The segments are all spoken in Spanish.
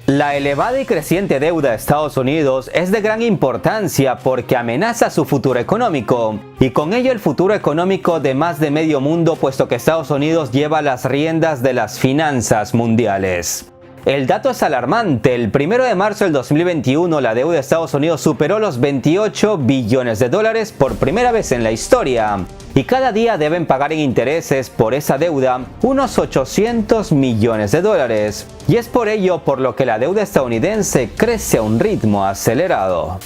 La elevada y creciente deuda de Estados Unidos es de gran importancia porque amenaza su futuro económico y con ello el futuro económico de más de medio mundo, puesto que Estados Unidos lleva las riendas de las finanzas mundiales. El dato es alarmante. El 1 de marzo del 2021 la deuda de Estados Unidos superó los 28 billones de dólares por primera vez en la historia. Y cada día deben pagar en intereses por esa deuda unos 800 millones de dólares. Y es por ello por lo que la deuda estadounidense crece a un ritmo acelerado.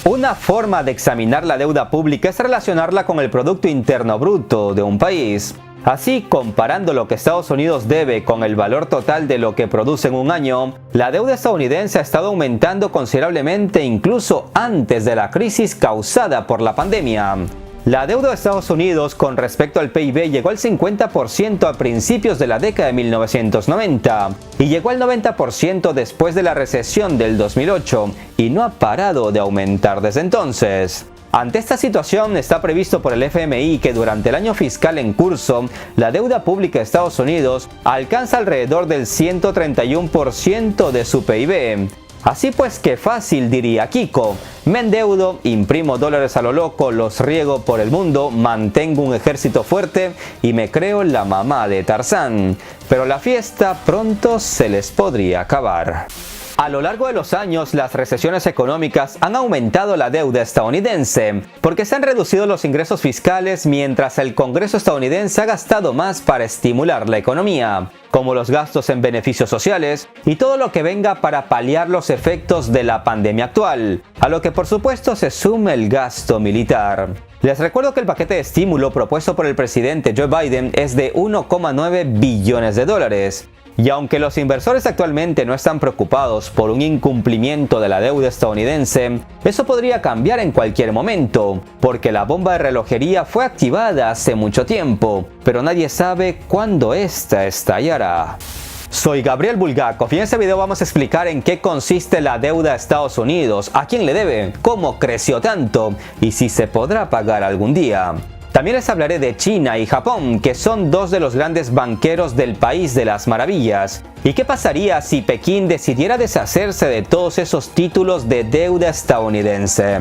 Una forma de examinar la deuda pública es relacionarla con el Producto Interno Bruto de un país. Así, comparando lo que Estados Unidos debe con el valor total de lo que produce en un año, la deuda estadounidense ha estado aumentando considerablemente incluso antes de la crisis causada por la pandemia. La deuda de Estados Unidos con respecto al PIB llegó al 50% a principios de la década de 1990 y llegó al 90% después de la recesión del 2008 y no ha parado de aumentar desde entonces. Ante esta situación está previsto por el FMI que durante el año fiscal en curso, la deuda pública de Estados Unidos alcanza alrededor del 131% de su PIB. Así pues, qué fácil, diría Kiko. Me endeudo, imprimo dólares a lo loco, los riego por el mundo, mantengo un ejército fuerte y me creo la mamá de Tarzán. Pero la fiesta pronto se les podría acabar. A lo largo de los años, las recesiones económicas han aumentado la deuda estadounidense, porque se han reducido los ingresos fiscales mientras el Congreso estadounidense ha gastado más para estimular la economía, como los gastos en beneficios sociales y todo lo que venga para paliar los efectos de la pandemia actual, a lo que por supuesto se suma el gasto militar. Les recuerdo que el paquete de estímulo propuesto por el presidente Joe Biden es de 1,9 billones de dólares. Y aunque los inversores actualmente no están preocupados por un incumplimiento de la deuda estadounidense, eso podría cambiar en cualquier momento, porque la bomba de relojería fue activada hace mucho tiempo, pero nadie sabe cuándo esta estallará. Soy Gabriel Bulgakov y en este video vamos a explicar en qué consiste la deuda de Estados Unidos, a quién le debe, cómo creció tanto y si se podrá pagar algún día. También les hablaré de China y Japón, que son dos de los grandes banqueros del país de las maravillas. ¿Y qué pasaría si Pekín decidiera deshacerse de todos esos títulos de deuda estadounidense?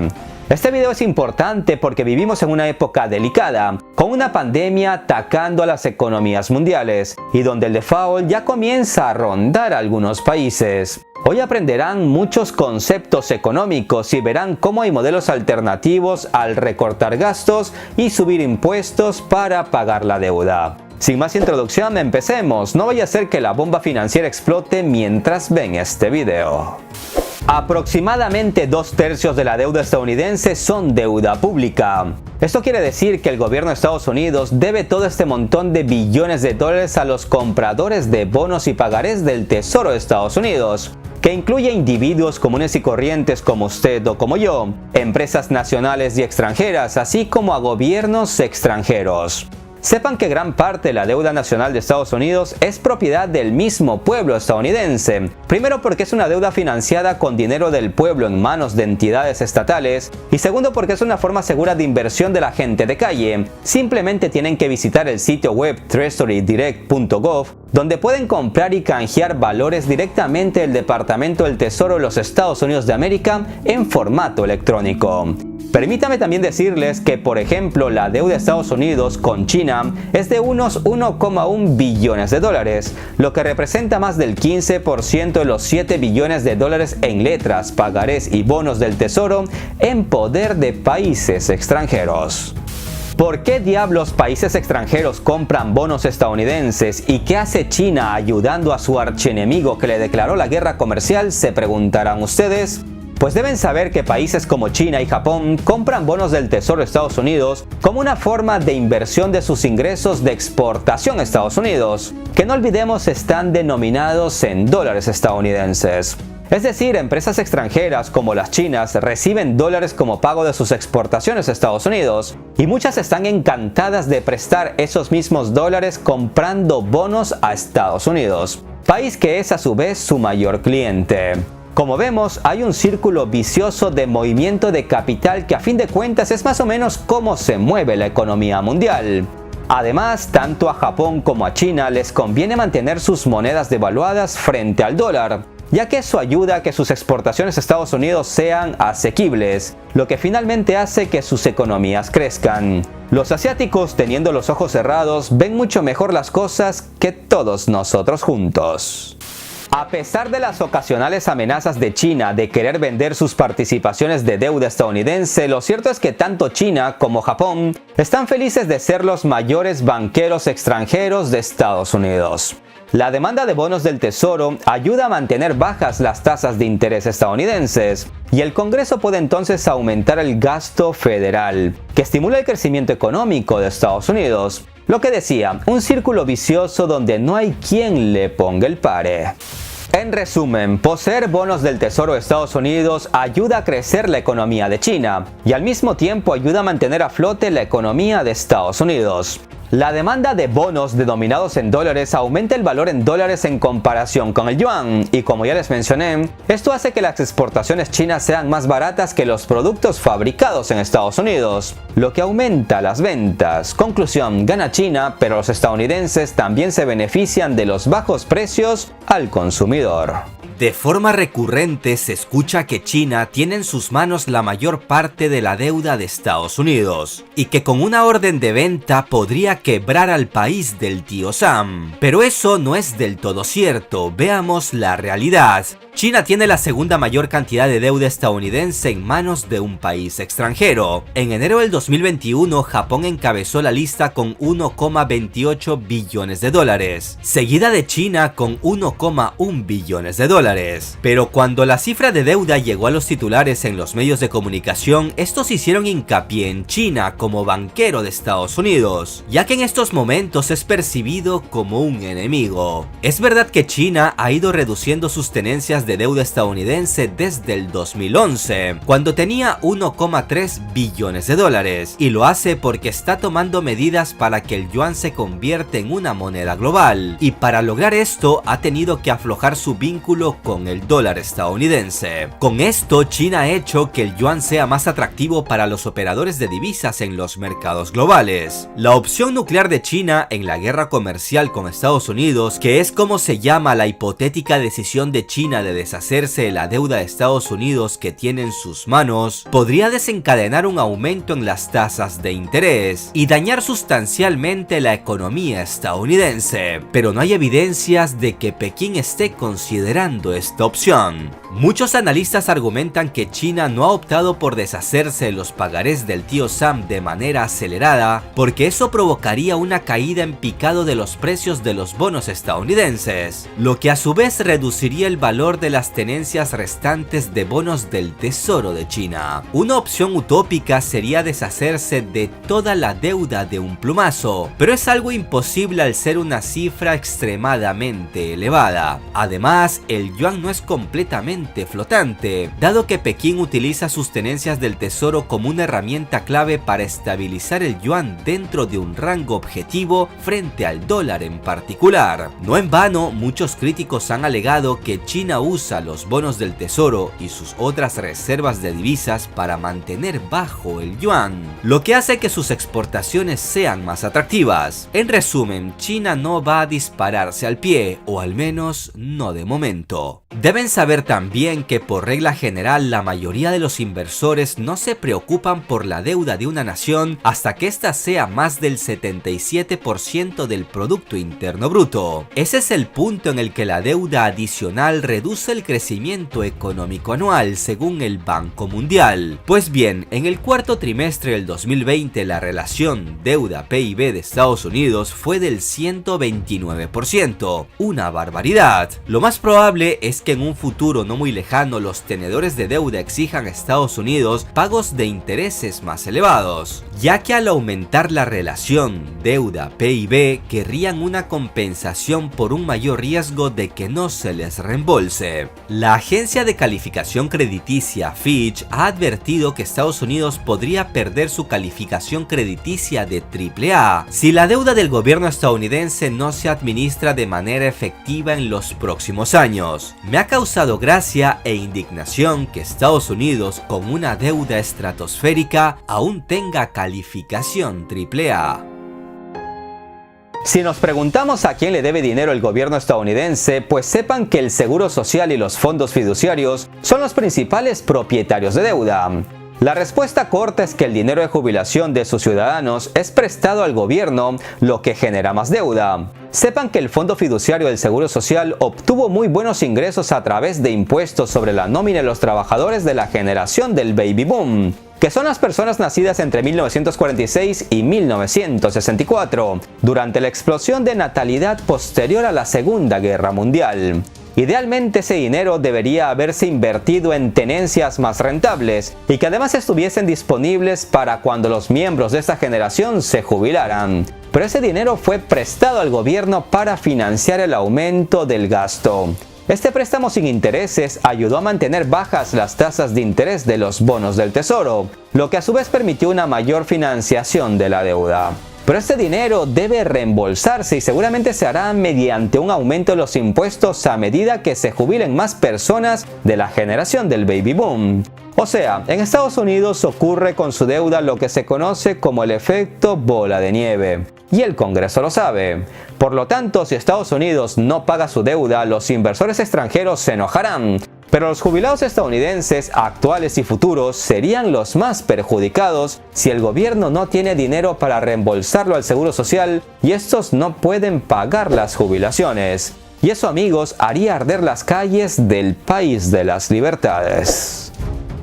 Este video es importante porque vivimos en una época delicada, con una pandemia atacando a las economías mundiales y donde el default ya comienza a rondar a algunos países. Hoy aprenderán muchos conceptos económicos y verán cómo hay modelos alternativos al recortar gastos y subir impuestos para pagar la deuda. Sin más introducción, empecemos. No vaya a ser que la bomba financiera explote mientras ven este video. Aproximadamente 2/3 de la deuda estadounidense son deuda pública. Esto quiere decir que el gobierno de Estados Unidos debe todo este montón de billones de dólares a los compradores de bonos y pagarés del Tesoro de Estados Unidos, que incluye individuos comunes y corrientes como usted o como yo, empresas nacionales y extranjeras, así como a gobiernos extranjeros. Sepan que gran parte de la deuda nacional de Estados Unidos es propiedad del mismo pueblo estadounidense. Primero porque es una deuda financiada con dinero del pueblo en manos de entidades estatales y segundo porque es una forma segura de inversión de la gente de calle. Simplemente tienen que visitar el sitio web treasurydirect.gov donde pueden comprar y canjear valores directamente del Departamento del Tesoro de los Estados Unidos de América en formato electrónico. Permítame también decirles que, por ejemplo, la deuda de Estados Unidos con China es de unos 1,1 billones de dólares, lo que representa más del 15% de los 7 billones de dólares en letras, pagarés y bonos del Tesoro en poder de países extranjeros. ¿Por qué diablos países extranjeros compran bonos estadounidenses y qué hace China ayudando a su archienemigo que le declaró la guerra comercial? Se preguntarán ustedes. Pues deben saber que países como China y Japón compran bonos del Tesoro de Estados Unidos como una forma de inversión de sus ingresos de exportación a Estados Unidos, que no olvidemos están denominados en dólares estadounidenses. Es decir, empresas extranjeras como las chinas reciben dólares como pago de sus exportaciones a Estados Unidos y muchas están encantadas de prestar esos mismos dólares comprando bonos a Estados Unidos, país que es a su vez su mayor cliente. Como vemos, hay un círculo vicioso de movimiento de capital que a fin de cuentas es más o menos cómo se mueve la economía mundial. Además, tanto a Japón como a China les conviene mantener sus monedas devaluadas frente al dólar, ya que eso ayuda a que sus exportaciones a Estados Unidos sean asequibles, lo que finalmente hace que sus economías crezcan. Los asiáticos, teniendo los ojos cerrados, ven mucho mejor las cosas que todos nosotros juntos. A pesar de las ocasionales amenazas de China de querer vender sus participaciones de deuda estadounidense, lo cierto es que tanto China como Japón están felices de ser los mayores banqueros extranjeros de Estados Unidos. La demanda de bonos del Tesoro ayuda a mantener bajas las tasas de interés estadounidenses y el Congreso puede entonces aumentar el gasto federal, que estimula el crecimiento económico de Estados Unidos. Lo que decía, un círculo vicioso donde no hay quien le ponga el pare. En resumen, poseer bonos del Tesoro de Estados Unidos ayuda a crecer la economía de China y al mismo tiempo ayuda a mantener a flote la economía de Estados Unidos. La demanda de bonos denominados en dólares aumenta el valor en dólares en comparación con el yuan y como ya les mencioné, esto hace que las exportaciones chinas sean más baratas que los productos fabricados en Estados Unidos, lo que aumenta las ventas. Conclusión, gana China, pero los estadounidenses también se benefician de los bajos precios al consumidor. De forma recurrente se escucha que China tiene en sus manos la mayor parte de la deuda de Estados Unidos y que con una orden de venta podría quebrar al país del tío Sam. Pero eso no es del todo cierto, veamos la realidad. China tiene la segunda mayor cantidad de deuda estadounidense en manos de un país extranjero. En enero del 2021, Japón encabezó la lista con 1,28 billones de dólares, seguida de China con 1,1 billones de dólares. Pero cuando la cifra de deuda llegó a los titulares en los medios de comunicación, estos hicieron hincapié en China como banquero de Estados Unidos, ya que en estos momentos es percibido como un enemigo. Es verdad que China ha ido reduciendo sus tenencias de deuda estadounidense desde el 2011, cuando tenía 1,3 billones de dólares, y lo hace porque está tomando medidas para que el yuan se convierta en una moneda global, y para lograr esto ha tenido que aflojar su vínculo con el dólar estadounidense. Con esto, China ha hecho que el yuan sea más atractivo para los operadores de divisas en los mercados globales. La opción nuclear de China en la guerra comercial con Estados Unidos, que es como se llama la hipotética decisión de China de deshacerse de la deuda de Estados Unidos que tiene en sus manos, podría desencadenar un aumento en las tasas de interés y dañar sustancialmente la economía estadounidense. Pero no hay evidencias de que Pekín esté considerando esta opción. Muchos analistas argumentan que China no ha optado por deshacerse de los pagarés del tío Sam de manera acelerada porque eso provocaría una caída en picado de los precios de los bonos estadounidenses, lo que a su vez reduciría el valor de las tenencias restantes de bonos del Tesoro de China. Una opción utópica sería deshacerse de toda la deuda de un plumazo, pero es algo imposible al ser una cifra extremadamente elevada. Además, el yuan no es completamente flotante, dado que Pekín utiliza sus tenencias del Tesoro como una herramienta clave para estabilizar el yuan dentro de un rango objetivo frente al dólar en particular. No en vano, muchos críticos han alegado que China usa los bonos del Tesoro y sus otras reservas de divisas para mantener bajo el yuan, lo que hace que sus exportaciones sean más atractivas. En resumen, China no va a dispararse al pie, o al menos no de momento. Deben saber también que por regla general la mayoría de los inversores no se preocupan por la deuda de una nación hasta que ésta sea más del 77% del Producto Interno Bruto. Ese es el punto en el que la deuda adicional reduce el crecimiento económico anual según el Banco Mundial. Pues bien, en el cuarto trimestre del 2020 la relación deuda-PIB de Estados Unidos fue del 129%, una barbaridad. Lo más probable es que en un futuro no muy lejano los tenedores de deuda exijan a Estados Unidos pagos de intereses más elevados, ya que al aumentar la relación deuda-PIB querrían una compensación por un mayor riesgo de que no se les reembolse. La agencia de calificación crediticia Fitch ha advertido que Estados Unidos podría perder su calificación crediticia de AAA si la deuda del gobierno estadounidense no se administra de manera efectiva en los próximos años. Me ha causado gracia e indignación que Estados Unidos, con una deuda estratosférica, aún tenga calificación AAA. Si nos preguntamos a quién le debe dinero el gobierno estadounidense, pues sepan que el Seguro Social y los fondos fiduciarios son los principales propietarios de deuda. La respuesta corta es que el dinero de jubilación de sus ciudadanos es prestado al gobierno, lo que genera más deuda. Sepan que el Fondo Fiduciario del Seguro Social obtuvo muy buenos ingresos a través de impuestos sobre la nómina de los trabajadores de la generación del Baby Boom, que son las personas nacidas entre 1946 y 1964, durante la explosión de natalidad posterior a la Segunda Guerra Mundial. Idealmente ese dinero debería haberse invertido en tenencias más rentables y que además estuviesen disponibles para cuando los miembros de esta generación se jubilaran. Pero ese dinero fue prestado al gobierno para financiar el aumento del gasto. Este préstamo sin intereses ayudó a mantener bajas las tasas de interés de los bonos del Tesoro, lo que a su vez permitió una mayor financiación de la deuda. Pero este dinero debe reembolsarse y seguramente se hará mediante un aumento de los impuestos a medida que se jubilen más personas de la generación del Baby Boom. O sea, en Estados Unidos ocurre con su deuda lo que se conoce como el efecto bola de nieve. Y el Congreso lo sabe. Por lo tanto, si Estados Unidos no paga su deuda, los inversores extranjeros se enojarán. Pero los jubilados estadounidenses actuales y futuros serían los más perjudicados si el gobierno no tiene dinero para reembolsarlo al Seguro Social y estos no pueden pagar las jubilaciones. Y eso, amigos, haría arder las calles del país de las libertades.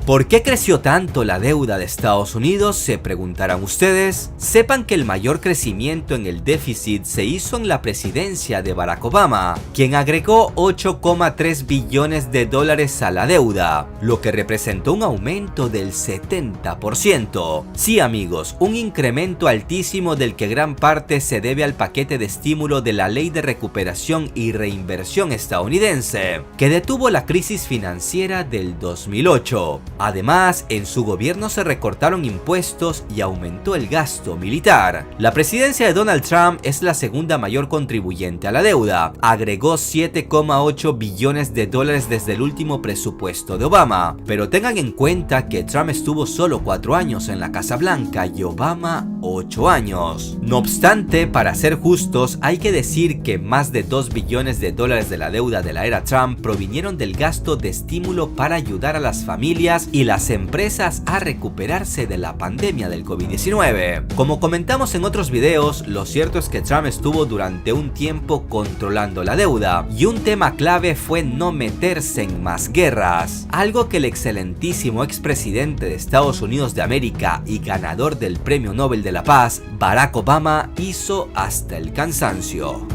¿Por qué creció tanto la deuda de Estados Unidos?, se preguntarán ustedes. Sepan que el mayor crecimiento en el déficit se hizo en la presidencia de Barack Obama, quien agregó 8,3 billones de dólares a la deuda, lo que representó un aumento del 70%. Sí, amigos, un incremento altísimo del que gran parte se debe al paquete de estímulo de la Ley de Recuperación y Reinversión estadounidense, que detuvo la crisis financiera del 2008. Además, en su gobierno se recortaron impuestos y aumentó el gasto militar. La presidencia de Donald Trump es la segunda mayor contribuyente a la deuda. Agregó 7,8 billones de dólares desde el último presupuesto de Obama. Pero tengan en cuenta que Trump estuvo solo 4 años en la Casa Blanca y Obama 8 años. No obstante, para ser justos, hay que decir que más de 2 billones de dólares de la deuda de la era Trump provinieron del gasto de estímulo para ayudar a las familias y las empresas a recuperarse de la pandemia del COVID-19. Como comentamos en otros videos, lo cierto es que Trump estuvo durante un tiempo controlando la deuda y un tema clave fue no meterse en más guerras, algo que el excelentísimo expresidente de Estados Unidos de América y ganador del Premio Nobel de la Paz, Barack Obama, hizo hasta el cansancio.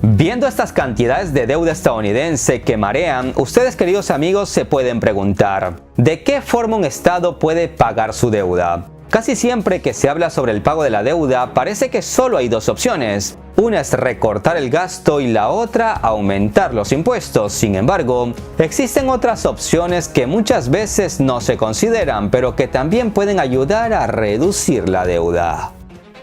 Viendo estas cantidades de deuda estadounidense que marean, ustedes, queridos amigos, se pueden preguntar, ¿de qué forma un Estado puede pagar su deuda? Casi siempre que se habla sobre el pago de la deuda, parece que solo hay dos opciones. Una es recortar el gasto y la otra aumentar los impuestos. Sin embargo, existen otras opciones que muchas veces no se consideran, pero que también pueden ayudar a reducir la deuda.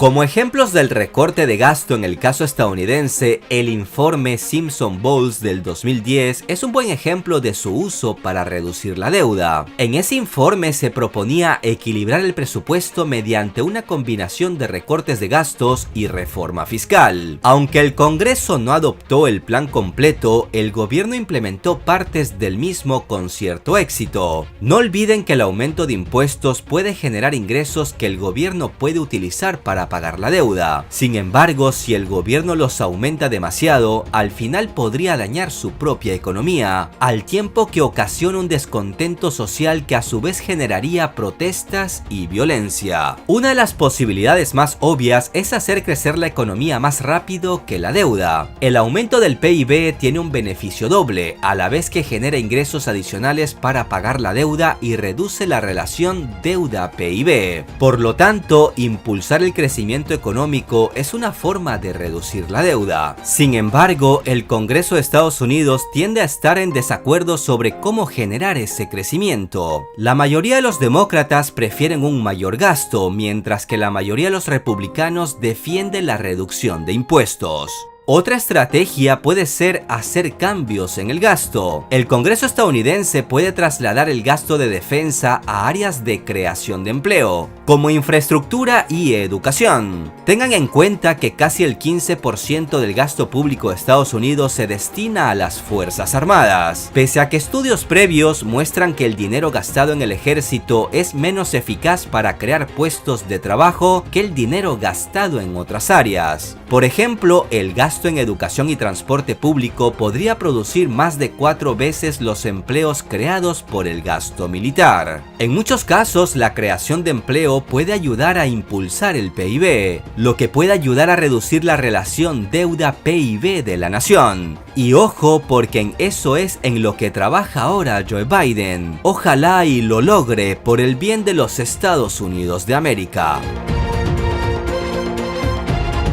Como ejemplos del recorte de gasto en el caso estadounidense, el informe Simpson-Bowles del 2010 es un buen ejemplo de su uso para reducir la deuda. En ese informe se proponía equilibrar el presupuesto mediante una combinación de recortes de gastos y reforma fiscal. Aunque el Congreso no adoptó el plan completo, el gobierno implementó partes del mismo con cierto éxito. No olviden que el aumento de impuestos puede generar ingresos que el gobierno puede utilizar para pagar la deuda. Sin embargo, si el gobierno los aumenta demasiado, al final podría dañar su propia economía, al tiempo que ocasiona un descontento social que a su vez generaría protestas y violencia. Una de las posibilidades más obvias es hacer crecer la economía más rápido que la deuda. El aumento del PIB tiene un beneficio doble, a la vez que genera ingresos adicionales para pagar la deuda y reduce la relación deuda-PIB. Por lo tanto, impulsar el crecimiento económico es una forma de reducir la deuda. Sin embargo, el Congreso de Estados Unidos tiende a estar en desacuerdo sobre cómo generar ese crecimiento. La mayoría de los demócratas prefieren un mayor gasto, mientras que la mayoría de los republicanos defienden la reducción de impuestos. Otra estrategia puede ser hacer cambios en el gasto. El Congreso estadounidense puede trasladar el gasto de defensa a áreas de creación de empleo, como infraestructura y educación. Tengan en cuenta que casi el 15% del gasto público de Estados Unidos se destina a las Fuerzas Armadas, pese a que estudios previos muestran que el dinero gastado en el ejército es menos eficaz para crear puestos de trabajo que el dinero gastado en otras áreas. Por ejemplo, el gasto en educación y transporte público podría producir más de 4 veces los empleos creados por el gasto militar. En muchos casos, la creación de empleo puede ayudar a impulsar el PIB, lo que puede ayudar a reducir la relación deuda-PIB de la nación. Y ojo, porque en eso es en lo que trabaja ahora Joe Biden. Ojalá y lo logre por el bien de los Estados Unidos de América.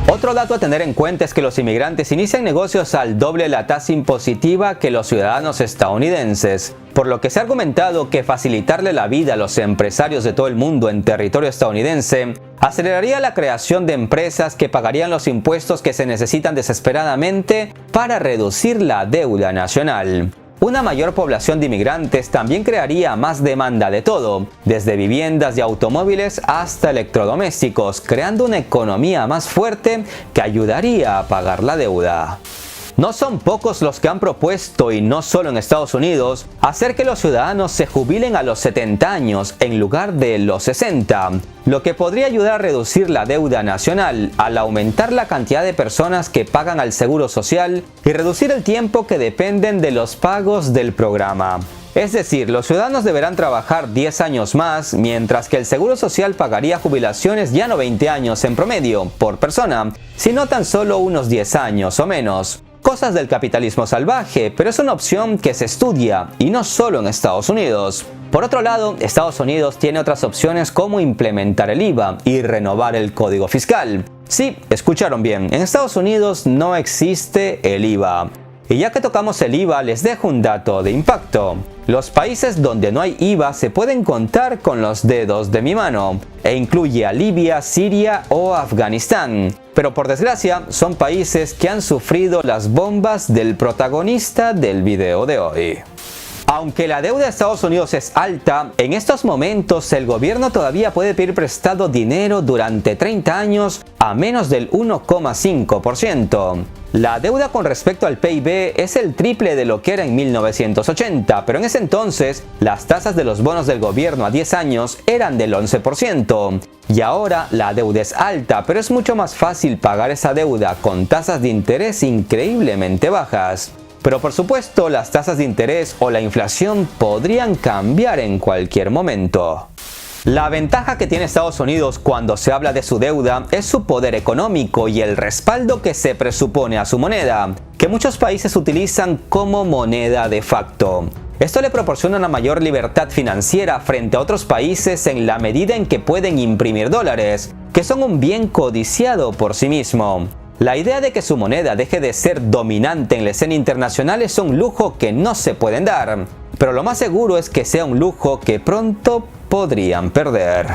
Otro dato a tener en cuenta es que los inmigrantes inician negocios al doble de la tasa impositiva que los ciudadanos estadounidenses, por lo que se ha argumentado que facilitarle la vida a los empresarios de todo el mundo en territorio estadounidense aceleraría la creación de empresas que pagarían los impuestos que se necesitan desesperadamente para reducir la deuda nacional. Una mayor población de inmigrantes también crearía más demanda de todo, desde viviendas y automóviles hasta electrodomésticos, creando una economía más fuerte que ayudaría a pagar la deuda. No son pocos los que han propuesto, y no solo en Estados Unidos, hacer que los ciudadanos se jubilen a los 70 años en lugar de los 60, lo que podría ayudar a reducir la deuda nacional al aumentar la cantidad de personas que pagan al seguro social y reducir el tiempo que dependen de los pagos del programa. Es decir, los ciudadanos deberán trabajar 10 años más, mientras que el Seguro Social pagaría jubilaciones ya no 20 años en promedio por persona, sino tan solo unos 10 años o menos. Cosas del capitalismo salvaje, pero es una opción que se estudia, y no solo en Estados Unidos. Por otro lado, Estados Unidos tiene otras opciones como implementar el IVA y renovar el código fiscal. Sí, escucharon bien, en Estados Unidos no existe el IVA. Y ya que tocamos el IVA, les dejo un dato de impacto. Los países donde no hay IVA se pueden contar con los dedos de mi mano, e incluye a Libia, Siria o Afganistán. Pero por desgracia, son países que han sufrido las bombas del protagonista del video de hoy. Aunque la deuda de Estados Unidos es alta, en estos momentos el gobierno todavía puede pedir prestado dinero durante 30 años a menos del 1,5%. La deuda con respecto al PIB es el triple de lo que era en 1980, pero en ese entonces las tasas de los bonos del gobierno a 10 años eran del 11%. Y ahora la deuda es alta, pero es mucho más fácil pagar esa deuda con tasas de interés increíblemente bajas. Pero por supuesto, las tasas de interés o la inflación podrían cambiar en cualquier momento. La ventaja que tiene Estados Unidos cuando se habla de su deuda es su poder económico y el respaldo que se presupone a su moneda, que muchos países utilizan como moneda de facto. Esto le proporciona una mayor libertad financiera frente a otros países en la medida en que pueden imprimir dólares, que son un bien codiciado por sí mismo. La idea de que su moneda deje de ser dominante en la escena internacional es un lujo que no se pueden dar, pero lo más seguro es que sea un lujo que pronto podrían perder.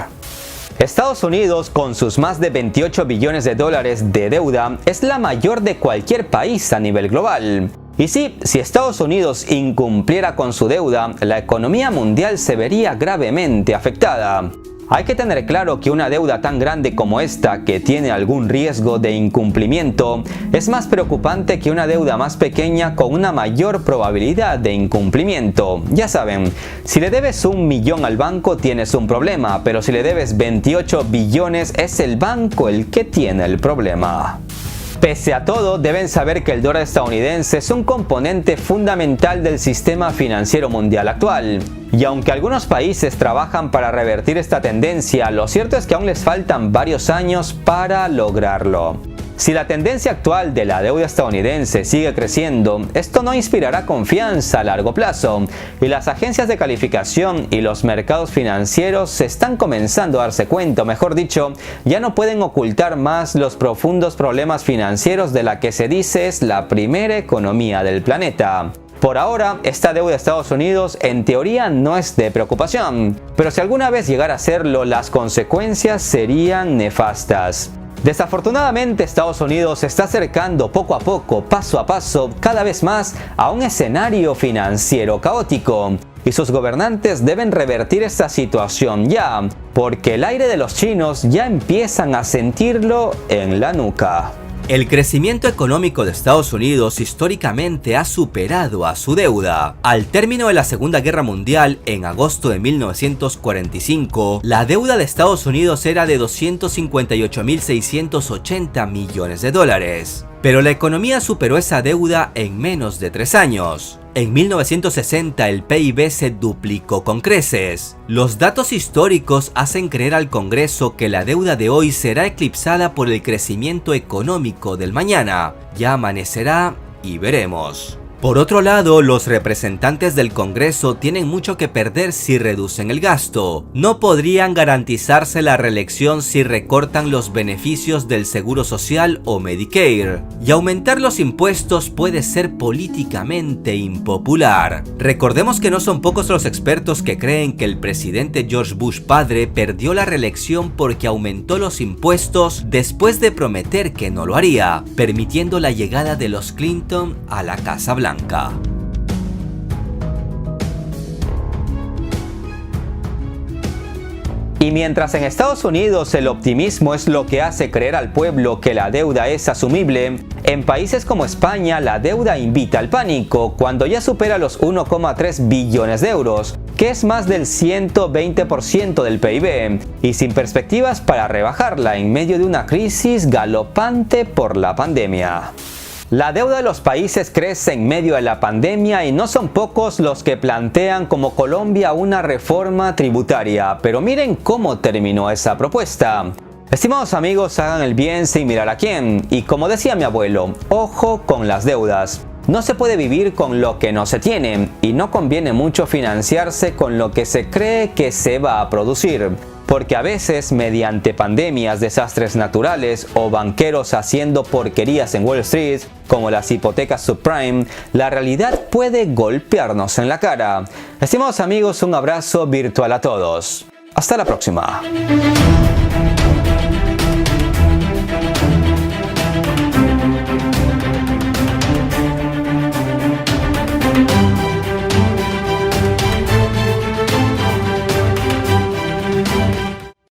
Estados Unidos, con sus más de 28 billones de dólares de deuda, es la mayor de cualquier país a nivel global. Y sí, si Estados Unidos incumpliera con su deuda, la economía mundial se vería gravemente afectada. Hay que tener claro que una deuda tan grande como esta, que tiene algún riesgo de incumplimiento, es más preocupante que una deuda más pequeña con una mayor probabilidad de incumplimiento. Ya saben, si le debes 1 millón al banco tienes un problema, pero si le debes 28 billones es el banco el que tiene el problema. Pese a todo, deben saber que el dólar estadounidense es un componente fundamental del sistema financiero mundial actual. Y aunque algunos países trabajan para revertir esta tendencia, lo cierto es que aún les faltan varios años para lograrlo. Si la tendencia actual de la deuda estadounidense sigue creciendo, esto no inspirará confianza a largo plazo, y las agencias de calificación y los mercados financieros se están comenzando a darse cuenta, o mejor dicho, ya no pueden ocultar más los profundos problemas financieros de la que se dice es la primera economía del planeta. Por ahora, esta deuda de Estados Unidos en teoría no es de preocupación, pero si alguna vez llegara a serlo, las consecuencias serían nefastas. Desafortunadamente, Estados Unidos se está acercando poco a poco, paso a paso, cada vez más a un escenario financiero caótico. Y sus gobernantes deben revertir esta situación ya, porque el aire de los chinos ya empiezan a sentirlo en la nuca. El crecimiento económico de Estados Unidos históricamente ha superado a su deuda. Al término de la Segunda Guerra Mundial, en agosto de 1945, la deuda de Estados Unidos era de 258.680 millones de dólares. Pero la economía superó esa deuda en menos de 3 años. En 1960 el PIB se duplicó con creces. Los datos históricos hacen creer al Congreso que la deuda de hoy será eclipsada por el crecimiento económico del mañana. Ya amanecerá y veremos. Por otro lado, los representantes del Congreso tienen mucho que perder si reducen el gasto. No podrían garantizarse la reelección si recortan los beneficios del Seguro Social o Medicare. Y aumentar los impuestos puede ser políticamente impopular. Recordemos que no son pocos los expertos que creen que el presidente George Bush padre perdió la reelección porque aumentó los impuestos después de prometer que no lo haría, permitiendo la llegada de los Clinton a la Casa Blanca. Y mientras en Estados Unidos el optimismo es lo que hace creer al pueblo que la deuda es asumible, en países como España la deuda invita al pánico cuando ya supera los 1,3 billones de euros, que es más del 120% del PIB, y sin perspectivas para rebajarla en medio de una crisis galopante por la pandemia. La deuda de los países crece en medio de la pandemia y no son pocos los que plantean como Colombia una reforma tributaria, pero miren cómo terminó esa propuesta. Estimados amigos, hagan el bien sin mirar a quién, y como decía mi abuelo, ojo con las deudas. No se puede vivir con lo que no se tiene, y no conviene mucho financiarse con lo que se cree que se va a producir. Porque a veces, mediante pandemias, desastres naturales o banqueros haciendo porquerías en Wall Street, como las hipotecas subprime, la realidad puede golpearnos en la cara. Estimados amigos, un abrazo virtual a todos. Hasta la próxima.